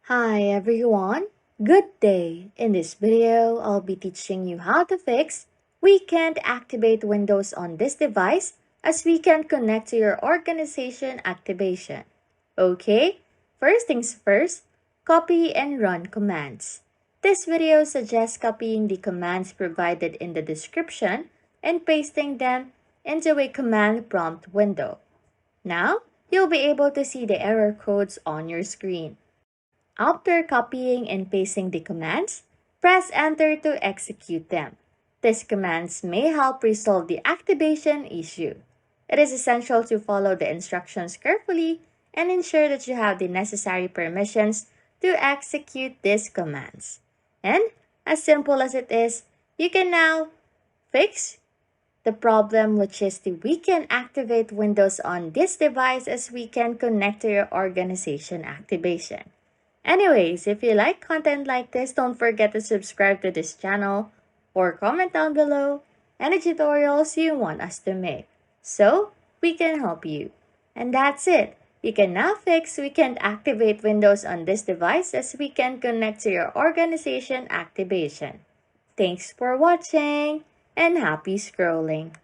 Hi everyone, good day. In this video, I'll be teaching you how to fix we can't activate Windows on this device as we can't connect to your organization activation. Okay, first things first, copy and run commands. This video suggests copying the commands provided in the description and pasting them into a command prompt window. Now, you'll be able to see the error codes on your screen. After copying and pasting the commands, press enter to execute them. These commands may help resolve the activation issue. It is essential to follow the instructions carefully and ensure that you have the necessary permissions to execute these commands. And as simple as it is, you can now fix the problem, which is we can activate Windows on this device as we can connect to your organization activation. Anyways, if you like content like this, don't forget to subscribe to this channel or comment down below any tutorials you want us to make so we can help you. And that's it. You can now fix we can't activate Windows on this device as we can connect to your organization activation. Thanks for watching and happy scrolling.